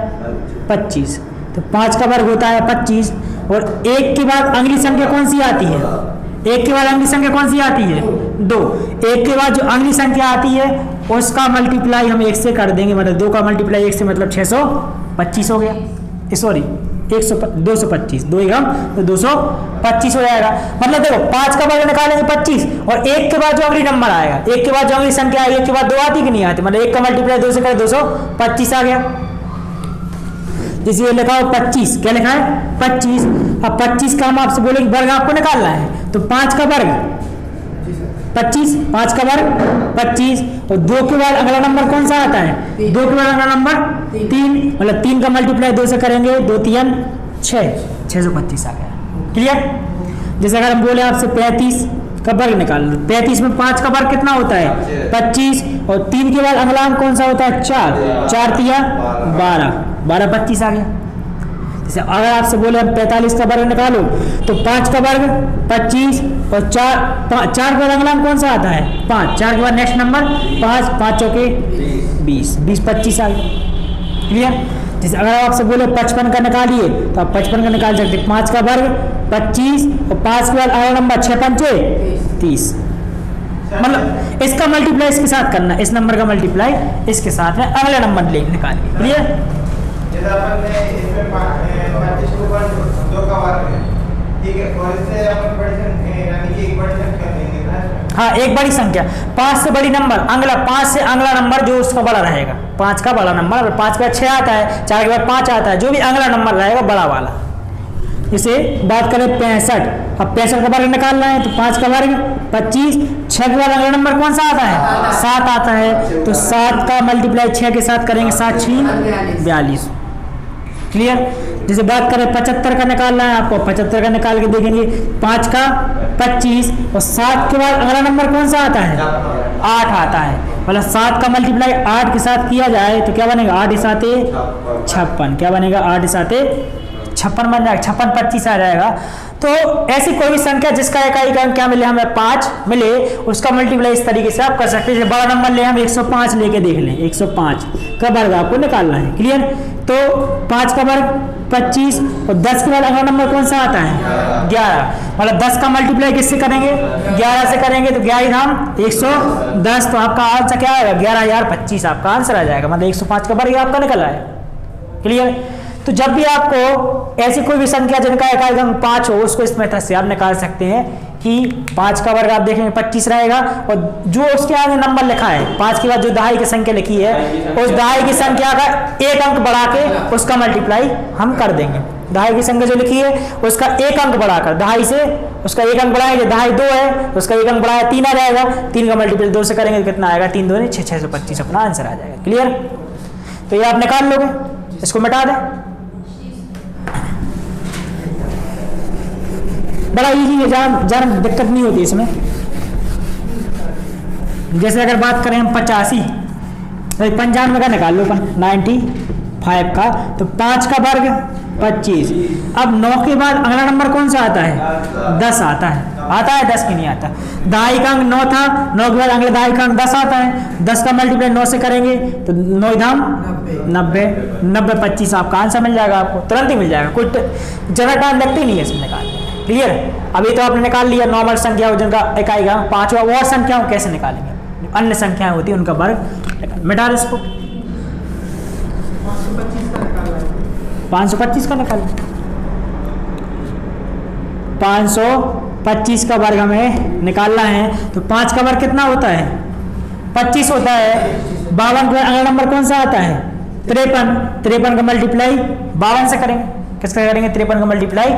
25, तो 5 का वर्ग होता है 25। और 1 के बाद अगली संख्या कौन सी आती है, 1 के बाद अगली संख्या कौन सी आती है 2। 1 के बाद जो अगली संख्या आती है उसका मल्टीप्लाई हम 1 से कर देंगे, मतलब 2 का मल्टीप्लाई 1 से मतलब 625 हो गया, सॉरी 225, 2 एकम तो 225 हो जाएगा। मतलब देखो 5 का वर्ग निकालेंगे 25 और 1 के बाद जो अगली नंबर आएगा, 1 के बाद जो अगली संख्या आएगी, 1 के बाद 2 आती कि नहीं आती, मतलब 1 का मल्टीप्लाई 2 से करें 225 आ गया। जैसे ये लिखा हो 25, क्या लिखा है 25। अब 25 का हम आपसे बोलेंगे वर्ग आपको निकालना है, तो 5 का वर्ग 25, 5 का वर्ग 25 और 2 के बाद अगला नंबर कौन सा आता है 2 के बाद अगला नंबर 3, मतलब 3 का मल्टीप्लाई 2 से करेंगे 2 3 6, 625 आ गया। क्लियर। जैसे अगर हम बोले आपसे 35 का वर्ग निकाल लो, 35 में 5 का वर्ग कितना होता है 25 और 3 के बाद अगला अंक कौन सा होता है 4, 4 3 12, 12 25 आ गया। जैसे अगर आपसे बोले हम 45 का वर्ग निकालो तो 5 का वर्ग 25 और 4 के बाद अगला अंक कौन सा आता है 5, 4 के बाद नेक्स्ट नंबर 5, 5 चौके 20, 20 25 आ गया। क्लियर। जैसे अगर आपसे बोले 55 का निकालिए तो आप 55 का निकाल सकते हैं, 5 का वर्ग 25 और 5 के बाद अगला नंबर 6 5 30, मतलब इसका मल्टीप्लाई इसके साथ करना, इस नंबर का मल्टीप्लाई इसके साथ में अगले नंबर ले निकालिए। क्लियर। जैसे अपन ने इसमें 25 को 2 का वर्ग है, ठीक है, और इससे अपन बड़ी संख्या यानी कि एक बड़ी संख्या लेंगे ना। हाँ, एक बड़ी संख्या 5 से बड़ी नंबर अगला, 5 से अगला नंबर जो उसका बड़ा रहेगा, 5 का बड़ा नंबर, अगर 5 के बाद 6 आता है, 4 के बाद 5 आता है, जो भी अगला नंबर रहेगा बड़ा वाला। जैसे बात करें 65, अब 65 का वर्ग निकालना है तो 5 का वर्ग 25, 6 के बाद अगला नंबर कौन सा आता है 7 आता है, तो 7 का मल्टीप्लाई 6 के साथ करेंगे 7 6 42। क्लियर। जैसे बात करें 75 का निकालना है आपको, 75 का निकाल के देखेंगे 5 का 25 और 7 के बाद अगला नंबर कौन सा आता है 8 आता है, मतलब 7 का मल्टीप्लाई 8 के साथ किया जाए तो क्या बनेगा 8 साते 56, क्या बनेगा 8 साते 56 बन जाएगा, 56 25 आ जाएगा। तो ऐसी कोई भी संख्या जिसका इकाई अंक क्या मिले हमें 5 मिले, उसका मल्टीप्लाई इस तरीके से आप कर सकते हैं। बड़ा नंबर ले हम 105 लेके देख लें, 105 का वर्ग आपको निकालना है। क्लियर। तो 5 का वर्ग 25 और 10 के बाद अगला नंबर कौन सा आता है 11, मतलब 10 का मल्टीप्लाई किससे करेंगे 11 से करेंगे, तो 11 धाम 110, तो आपका आंसर क्या आएगा 11025 आपका आंसर आ जाएगा, मतलब 105 का वर्ग आपका निकल आया। क्लियर। तो जब भी आपको ऐसी कोई भी संख्या जिनका इकाई अंक 5 हो उसको इस मेथड से आप निकाल सकते हैं कि 5 का वर्ग आप देखेंगे 25 रहेगा और जो उसके आगे नंबर लिखा है 5 के बाद जो दहाई की संख्या लिखी है उस दहाई की संख्या का एक अंक बढ़ा के उसका मल्टीप्लाई हम कर देंगे। दहाई की संख्या जो लिखी है उसका एक अंक बढ़ाकर दहाई से उसका एक अंक बढ़ाएंगे, दहाई 2 है उसका एक अंक बढ़ाया 3 आ जाएगा, 3 का मल्टीप्लाई 2 से करेंगे तो कितना आएगा 3 2 6 625 अपना आंसर आ जाएगा। क्लियर। तो ये आप निकाल लोगे, इसको मिटा दें, बड़ा इजी है, ज़्यादा दिक्कत नहीं होती इसमें। जैसे अगर बात करें हम 85, 95 का निकाल लो 95 का, तो 5 का वर्ग 25, अब 9 के बाद अगला नंबर कौन सा आता है 10 आता है 10 की नहीं आता, दहाई का अंक 9 था, 9 के बाद अगले दहाई का अंक 10 आता है, 10 का मल्टीप्लाई 9 से करेंगे तो 9 धाम 90, 90 25 आपका आंसर मिल जाएगा, आपको तुरंत ही मिल जाएगा, कुछ ज़्यादा टाइम लगता ही नहीं है इसमें निकालने। क्लियर। अभी तो आपने निकाल लिया नॉर्मल संख्या हो जिनका इकाई अंक 5 हुआ, और संख्याओं कैसे निकालेंगे, अन्य संख्याएं होती है उनका वर्ग मिटा दे इसको। 525 का निकाल, 525 का वर्ग हमें निकालना है, तो 5 का वर्ग कितना होता है 25 होता है, 52 का अगला नंबर कौन सा आता है 53, 53 का मल्टीप्लाई 52 से करेंगे, किसका करेंगे 53 का मल्टीप्लाई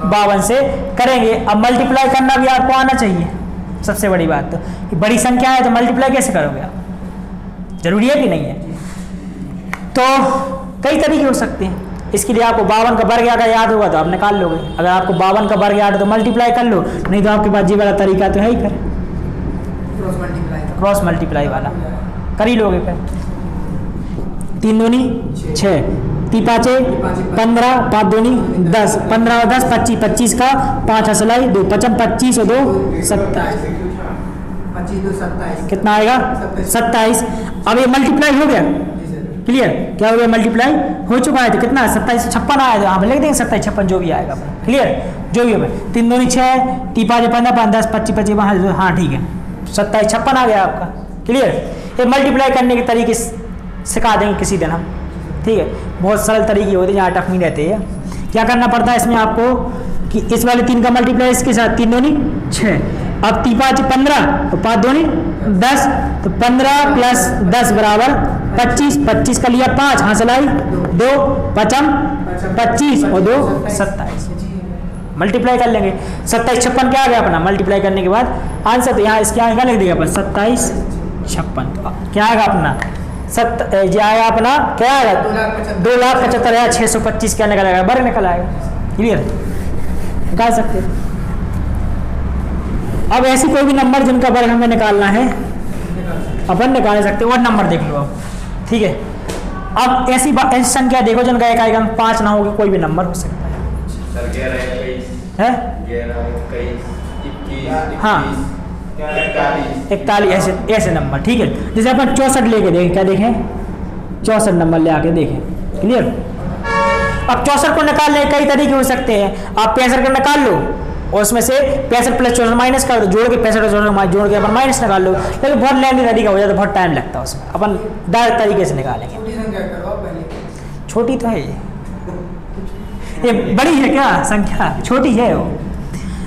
52 से करेंगे। अब मल्टीप्लाई करना भी आपको आना चाहिए, सबसे बड़ी बात तो कि बड़ी संख्या है तो मल्टीप्लाई कैसे करोगे आप, जरूरी है कि नहीं है। तो कई तरीके हो सकते हैं, इसके लिए आपको 52 का वर्ग अगर याद होगा तो आप निकाल लोगे, अगर आपको 52 का वर्ग याद है तो मल्टीप्लाई कर लो, नहीं तो आपके पास ये वाला तरीका तो है ही, फिर क्रॉस मल्टीप्लाई वाला कर ही लोगे। फिर 3 दूनी 6, 3 पाँचे 15, 5 दूनी 10, 15 और 10 25, 25 का 5 हसलाई 2, 55, 25 और 2 27, 27 कितना आएगा 27। अब ये मल्टीप्लाई हो गया, क्लियर, क्या हो गया मल्टीप्लाई हो चुका है, तो कितना 27 56 आया, तो आप लिख देंगे 27 56 जो भी आएगा, क्लियर, जो भी होगा। 3 दूनी 6, 3 पाँच 15, 5 10 25 25, हाँ ठीक है 27 56 आ गया आपका, क्लियर। ये मल्टीप्लाई करने के तरीके सिखा देंगे किसी दिन हम, ठीक है, बहुत सरल तरीके होते हैं जहाँ टफ नहीं रहते हैं। क्या करना पड़ता है इसमें आपको कि इस वाले 3 का मल्टीप्लाई इसके साथ, 3 दूनी 6, अब 3 पाँच 15 तो 5 दूनी 10, तो 15 प्लस 10 बराबर 25, 25 का लिया 5 हंसलाई 2, 55 25 और 2 27, मल्टीप्लाई कर लेंगे। 27 56 क्या आ गया अपना मल्टीप्लाई करने के बाद आंसर, तो यहाँ इसके आगे क्या लिख देगा अपन 27 56, क्या आएगा अपना ये आएगा अपना क्या आएगा 2,75,625 क्या निकल आएगा, वर्ग निकल आएगा, क्लियर, निकाल सकते हैं। अब ऐसी कोई भी नंबर जिनका वर्ग हमें निकालना है अपन निकाल सकते हैं, और नंबर देख लो अब, ठीक है। अब ऐसी संख्या देखो जिनका एक आएगा 5 ना होगी, कोई भी नंबर हो सकता है, 11 हाँ 41 ऐसे नंबर, ठीक है। जैसे अपन 64 लेके देखें, क्या देखें 64 नंबर ले आके देखें, क्लियर। अब 64 को निकालने के कई तरीके हो सकते हैं, आप 65 को निकाल लो और उसमें से 65 प्लस 64 माइनस कर दो, जोड़ के 65 और 64 जोड़ के अपन माइनस निकाल लो, लेकिन बहुत लेंदी तरीका हो जाता है, बहुत टाइम लगता है उसमें, अपन डायरेक्ट तरीके से निकालेंगे। छोटी तो है ये बड़ी है क्या संख्या, छोटी है वो।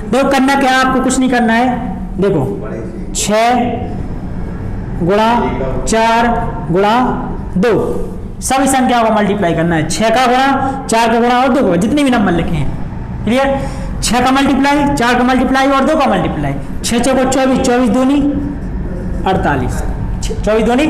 देखो करना क्या है आपको, कुछ नहीं करना है, देखो 6 गुणा 4 गुणा 2 सभी संख्याओं को मल्टीप्लाई करना है, 6 का गुणा 4 का गुणा और 2 का, जितने भी नंबर लिखे हैं, क्लियर। 6 का मल्टीप्लाई 4 का मल्टीप्लाई और 2 का मल्टीप्लाई, 6 को 24, 24 दूनी 48, 24 दूनी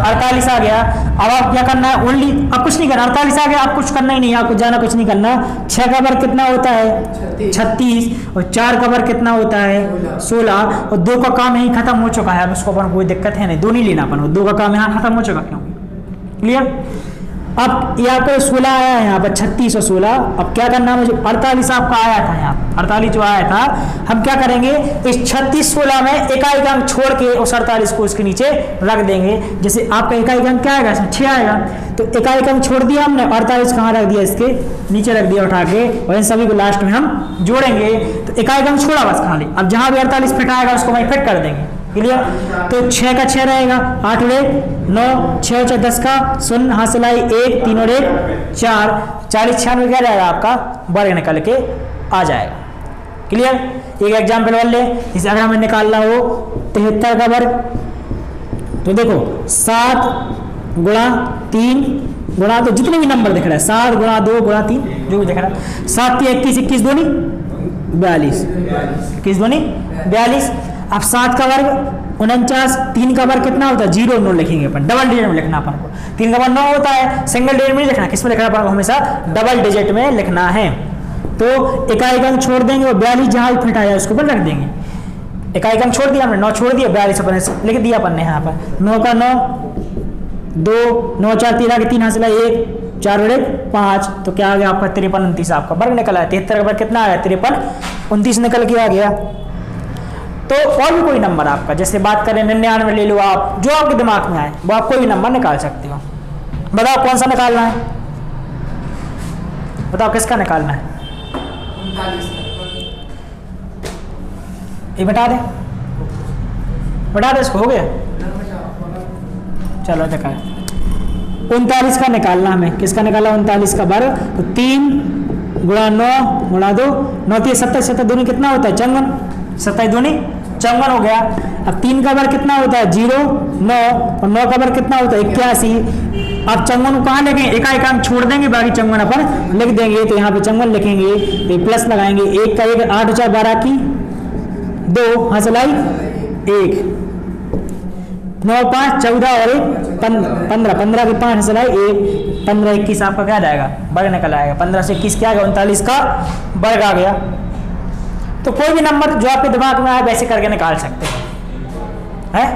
48 आ गया। अब आप क्या करना है, ओनली अब कुछ नहीं करना, 48 आ गया, आप कुछ करना ही नहीं, आपको जाना कुछ नहीं करना। 6 का वर्ग कितना होता है 36 और 4 का वर्ग कितना होता है 16 और 2 का काम यहीं खत्म हो चुका है, अब उसको अपन कोई दिक्कत है नहीं, 2 नहीं लेना अपन, 2 का काम यहाँ खत्म हो चुका, क्यों, क्लियर। अब यहाँ पे 16 आया है, यहाँ पर 36 और 16, अब क्या करना है मुझे, 48 आपका आया था यहाँ, 48 जो आया था, हम क्या करेंगे इस 36 16 में इकाई अंक छोड़ के उस 48 को उसके नीचे रख देंगे। जैसे आपका इकाई अंक क्या आएगा, 6 आएगा, तो इकाई अंक छोड़ दिया हमने, 48 कहाँ रख दिया, इसके नीचे रख दिया उठा के, और इन सभी को लास्ट में हम जोड़ेंगे, तो इकाई अंक छोड़ा बस खाली, अब जहाँ भी 48 फिट आएगा उसको वहीं फिट कर देंगे, क्लियर। तो 6 का 6 रहेगा, 8 और 1 9, 6 और 10 का 0 हासिलाई 1 3 और 1 4, 40 96 क्या जाएगा आपका वर्ग निकल के आ जाएगा, क्लियर। एक एग्जाम्पल और ले, इसे अगर हमें निकालना हो 73 का वर्ग, तो देखो 7 गुणा 3 गुणा, तो जितने भी नंबर दिख रहा है 7 गुणा 2 गुणा 3 जो भी दिख रहा है, 7 21 21 दूनी 42, 21 दूनी 42। अब 7 का वर्ग 49, 3 का वर्ग कितना होता है 0 9 लिखेंगे अपन, डबल डिजिट में लिखना अपन को, 3 का वर्ग 9 होता है, सिंगल डिजिट में नहीं लिखना, किस में लिखना अपन को हमेशा डबल डिजिट में लिखना है। तो इकाई अंक छोड़ देंगे और 42 जहाँ भी फिट आया उसको पर रख देंगे, इकाई अंक छोड़ दिया हमने, 9 छोड़ दिया, 42 अपन लिख दिया अपन ने यहाँ पर, 9 का 9 2 9 4 13 के 3 हासिल 1 4 और 1 5, तो क्या आ गया आपका 53 29 आपका वर्ग निकल आया। 73 का वर्ग कितना आया 53 29 निकल के आ गया। तो और भी कोई नंबर आपका, जैसे बात करें 99 ले लो आप, जो आपके दिमाग में आए वो आप कोई भी नंबर निकाल सकते हो। बताओ कौन सा निकालना है, बताओ किसका निकालना है, ये बता दे इसको, हो गया चलो देखा 39 का निकालना हमें, किसका निकाला 39 का वर्ग, तो 3 गुणा 9 गुणा 2 9 3 27 27 दूनी कितना होता है 54, 27 दूनी 54 हो गया। अब 3 का वर्ग कितना होता है 0 9 और 9 का वर्ग कितना होता है 81। अब 54 को कहाँ लिखेंगे, इकाई अंक छोड़ देंगे, बाकी 54 अपन लिख देंगे, तो यहाँ पे 54 लिखेंगे, तो प्लस लगाएंगे, 1 का 1 8 4 12 की 2 हासिलाई 1 9 5 14 और 1 15, 15 के 5 चलाए 1 15 21 आपका क्या जाएगा वर्ग निकल आएगा। 15 से 21 क्या आ गया 39 का वर्ग आ गया। तो कोई भी नंबर जो आपके दिमाग में आए वैसे करके निकाल सकते हैं।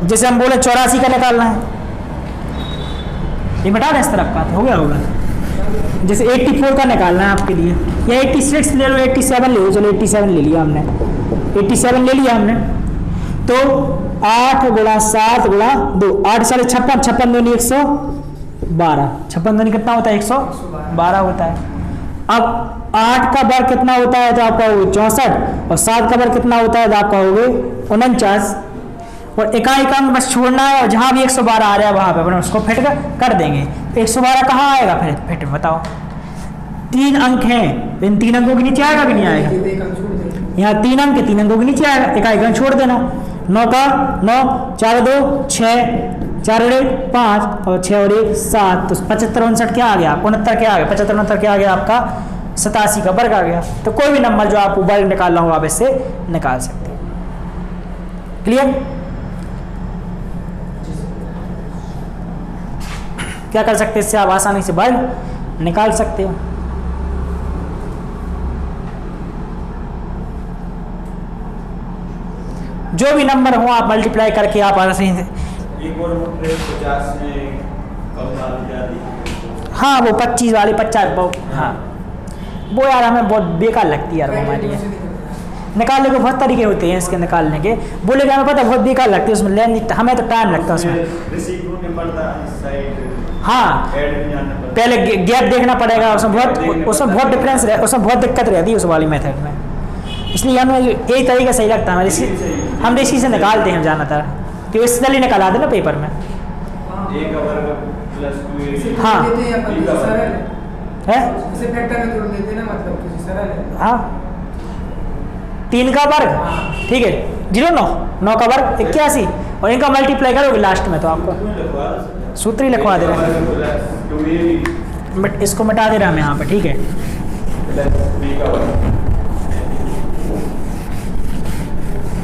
जैसे हम बोले 84 का निकालना है, ये बता दें इस तरफ का हो गया होगा। जैसे 84 का निकालना है आपके लिए, या 86 ले लो, 87 ले लो, चलो 87 ले लिया हमने, 87 ले लिया हमने। तो 8 गुणा 7 गुणा 2, 8 साढ़े 56, 56 दूनी 112, 56 दूनी कितना होता है 112 होता है। अब 8 का वर्ग कितना होता है तो आपका होगा 64, और 7 का वर्ग कितना होता है तो आपका होगा 49। और इकाई का अंक बस छोड़ना है, और जहां भी 112 आ रहा है वहां पे अपन उसको फिट कर देंगे। 112 कहाँ आएगा फिर बताओ, 3 अंक हैं, इन 3 अंकों के नीचे आएगा कि नहीं आएगा, यहाँ 3 अंक, 3 अंकों के नीचे आएगा, इकाई का अंक छोड़ देना। 9 का 9, 4 2 6, 4 और 1 5, और 6 और 1 7, तो 75 59 क्या आ गया, 69 क्या आ गया, 75 69 क्या आ गया आपका 87 का वर्ग आ गया। तो कोई भी नंबर जो आपको वर्ग निकालना हो आप इससे निकाल सकते हैं। क्लियर? क्या कर सकते हैं इससे, आप आसानी से वर्ग निकाल सकते हो। जो भी नंबर हो आप मल्टीप्लाई करके आप आसानी से, एक और 50 में कम डाल दिया। हाँ वो 25 वाली 50, हाँ वो यार हमें बहुत बेकार लगती है यार, वो हमारे लिए निकालने के बहुत तरीके होते हैं इसके निकालने के, बोले कि हमें पता बहुत बेकार लगती है उसमें लेने, हमें तो टाइम लगता है उसमें। हाँ पहले गैप देखना पड़ेगा, उसमें बहुत डिफरेंस रहे, उसमें बहुत दिक्कत रहती है उस वाली मेथड में, इसलिए हमें एक तरीका सही लगता है, हम इसी से निकालते हैं ज़्यादातर, तो इससे जल्दी निकाला दे ना पेपर में। हाँ है हाँ 3 का वर्ग ठीक है 0 9, 9 का वर्ग 81, और इनका मल्टीप्लाई करोगे लास्ट में तो आपको सूत्र ही लिखवा दे रहे हैं, बट इसको मिटा दे रहे हैं हम यहाँ पे, ठीक है।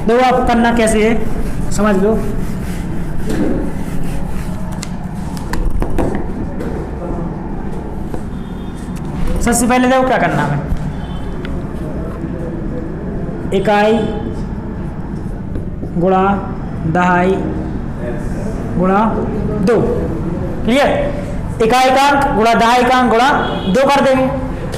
देखो आप करना कैसे है समझ लो। सबसे पहले देखो क्या करना है, इकाई गुणा दहाई गुणा 2, क्लियर। इकाई का अंक गुणा दहाई का अंक गुणा 2 कर देंगे।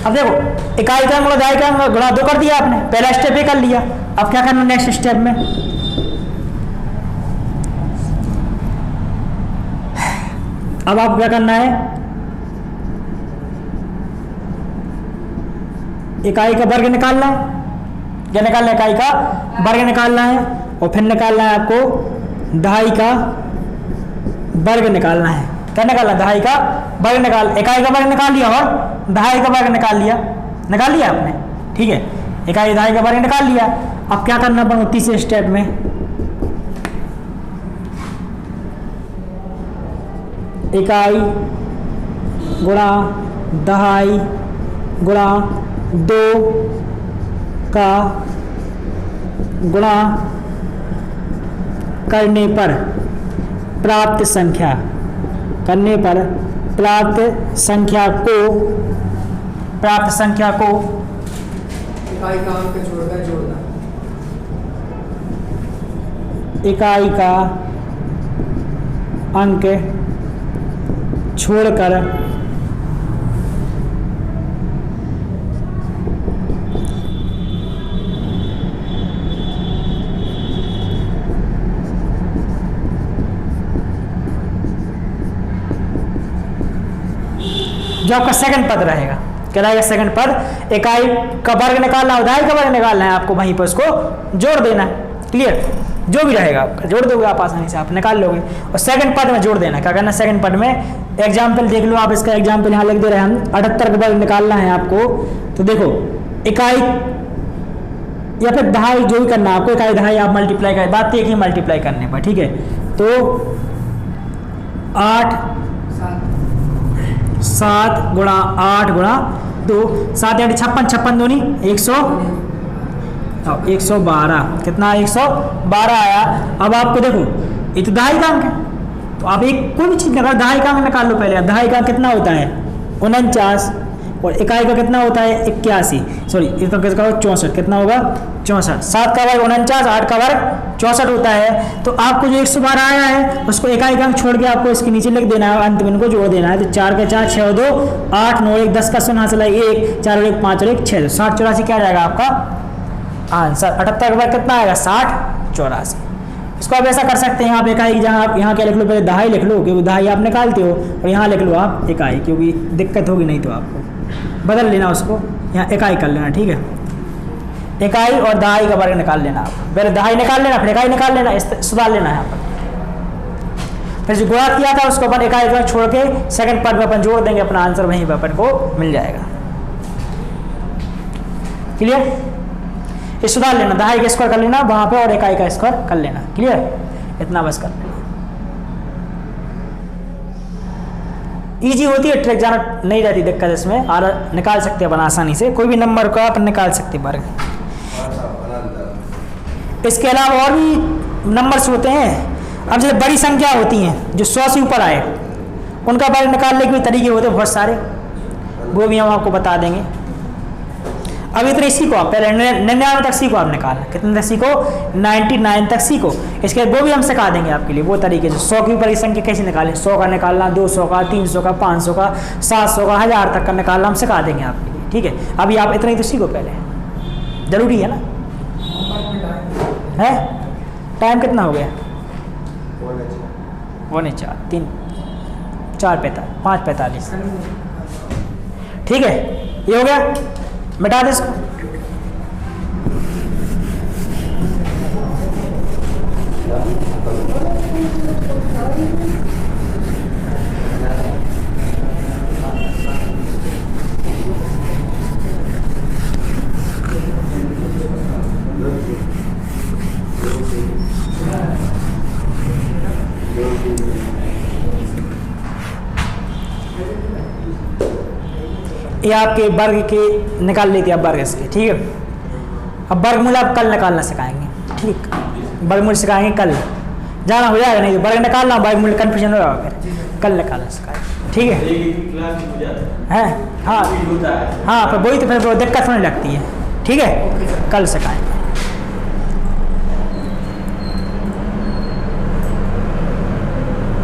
अब देखो इकाई का अंक गुणा दहाई का अंक गुणा 2 कर दिया आपने, पहला स्टेप ये कर लिया। अब क्या करना नेक्स्ट स्टेप में, अब आप क्या करना है, इकाई का वर्ग निकालना है, क्या निकालना है, इकाई का वर्ग निकालना है, और फिर निकालना है आपको दहाई का वर्ग निकालना है। क्या निकालना है, दहाई का वर्ग निकाल, इकाई का वर्ग निकाल लिया और दहाई का वर्ग निकाल लिया आपने, ठीक है। इकाई दहाई का वर्ग निकाल लिया। अब क्या करना पड़ेगा तीसरे स्टेप में, इकाई गुणा दहाई गुणा 2 का गुणा करने पर प्राप्त संख्या को इकाई का अंक छोड़कर जोड़ना, इकाई का अंक छोड़कर जो आपका सेकंड पद रहेगा, क्या रहेगा सेकंड पद, इकाई का वर्ग निकालना है, दहाई का वर्ग निकालना है, आपको वहीं पर उसको जोड़ देना है। क्लियर, जो भी रहेगा आपका जोड़ दोगे आप, आसानी से आप निकाल लोगे। और सेकंड पद में जोड़ देना, क्या करना सेकंड पद में, एग्जाम्पल देख लो आप, इसका एग्जाम्पल यहाँ लिख दे रहे हैं हम, 78 का वर्ग निकालना है आपको। तो देखो इकाई या फिर दहाई जो भी करना है आपको, इकाई दहाई आप मल्टीप्लाई कर, बात एक ही मल्टीप्लाई करने पर, ठीक है। तो 7 गुणा 8 गुणा 2, 7 8 56, 56 दूनी 100, अब 112 कितना 112 आया। अब आपको देखो ये तो दहाई-अंक है, तो आप एक कोई भी चीज़ निकाल, दहाई-अंक निकाल लो पहले। अब दहाई-अंक कितना होता है 49 और इकाई का कितना होता है 81, सॉरी इसका 64, कितना होगा 64। 7 का वर्ग 49, 8 का वर्ग 64 होता है। तो आपको जो 112 आया है उसको इकाई का अंक छोड़ के आपको इसके नीचे लिख देना है, अंत में इनको जोड़ देना है। तो 4 के 4 6 2 8 9 1 10 का शून्य हासिल है 1, 4 और 1 5 और 1 6, 60 84 क्या जाएगा आपका आंसर। 78 का वर्ग कितना आएगा 60 84। इसको आप ऐसा कर सकते हैं, आप इकाई की जगह आप यहाँ क्या लिख लो, पहले दहाई लिख लो क्योंकि दहाई आप निकालते हो, और यहाँ लिख लो आप इकाई, क्योंकि दिक्कत होगी नहीं तो आपको बदल लेना उसको, यहाँ इकाई कर लेना, ठीक है। इकाई और दहाई का वर्ग निकाल लेना आप, पहले दहाई निकाल लेना फिर इकाई निकाल लेना, सुधार लेना है यहाँ पर। फिर जो गुणा किया था उसको अपन इकाई का छोड़ के सेकंड पार्ट में अपन जोड़ देंगे, अपना आंसर वहीं पर अपन को मिल जाएगा। क्लियर? ये सुधार लेना, दहाई का स्क्वायर कर लेना वहां पे और इकाई का स्क्वायर कर लेना। क्लियर? इतना बस कर लेना। इजी होती है ट्रिक, जाना नहीं रहती दिक्कत इसमें, और निकाल सकते हैं अपन आसानी से, कोई भी नंबर को अपन निकाल सकते हैं वर्ग। इसके अलावा और भी नंबर्स होते हैं। अब जैसे बड़ी संख्या होती हैं जो 100 से ऊपर आए, उनका वर्ग निकालने के भी तरीके होते हैं बहुत सारे, वो भी हम आपको बता देंगे। अभी तो इसी को आप पहले 99 तक सीखो, आप निकालना कितने तक सीखो 99 तक सीखो। इसके बाद वो भी हम सिखा देंगे आपके लिए वो तरीके से 100 के ऊपर की संख्या कैसे निकालें, 100 का निकालना, 200 का, 300 का, 500 का, 700 का, 1000 तक का निकालना हम सिखा देंगे आपके लिए, ठीक है। अभी आप इतना ही तो सीखो पहले, जरूरी है ना। है टाइम कितना हो गया 1:04 3 4:45 5:45, ठीक है। ये हो गया, मिटा दे इसको। ये आपके वर्ग के निकाल लेते हैं, अब वर्ग इसके, ठीक है। अब वर्गमूल आप कल निकालना सिखाएंगे, ठीक। वर्गमूल सिखाएंगे कल, जाना हो जाएगा, नहीं तो वर्ग निकालना वर्गमूल कन्फ्यूजन हो जाएगा, फिर कल निकालना सिखाएंगे, ठीक है। हाँ हाँ, पर वही तो फिर दिक्कत होने लगती है, ठीक है। कल सिखाएंगे।